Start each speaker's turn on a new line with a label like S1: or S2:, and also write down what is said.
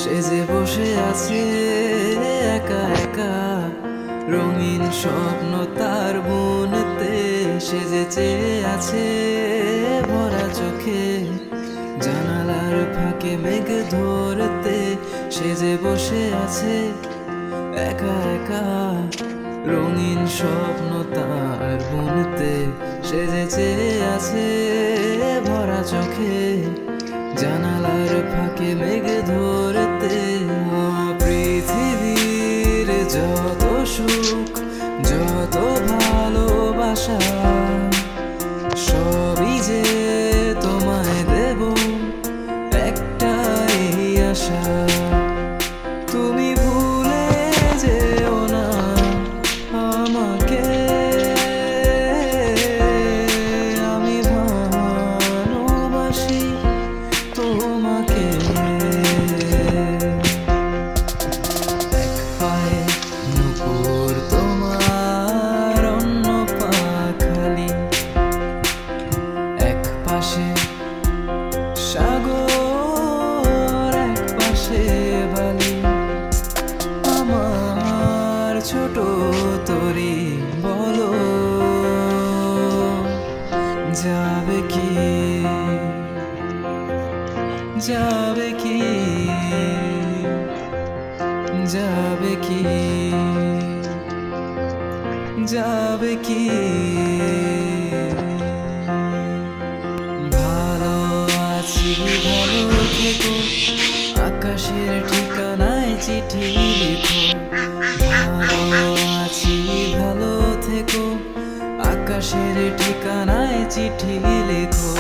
S1: সে যে বসে আছে একা একা, রঙিন স্বপ্ন তার বুনতে। সে যে চেয়ে আছে ভরা চোখে, জানালার ফাঁকে মেঘ ধরতে। সে যে বসে আছে একা একা, রঙিন স্বপ্ন তার বুনতে। সে যে চেয়ে আছে ভরা চোখে, জানালার ফাঁকে মেঘ ধরতে। পৃথিবীর যত সুখ, যত ভালোবাসা, সবই যে তোমায় দেব, একটাই আশা। তুমি ভুলে যেও না আমাকে, আমি ভালোবাসি তোমাকে। এক পায়ে নুপুর তোমার, অন্য পা খালি। এক পাশে সাগর, এক পাশে বালি। আমার ছোট তরি বলো, যাবে কি, যাবে কি, যাবে কি, যাবে কি? ভালো আছি, ভালো থেকো, আকাশের ঠিকানায় চিঠি লিখো। ভালো আছি, ভালো থেকো, আকাশের ঠিকানায় চিঠি লিখো।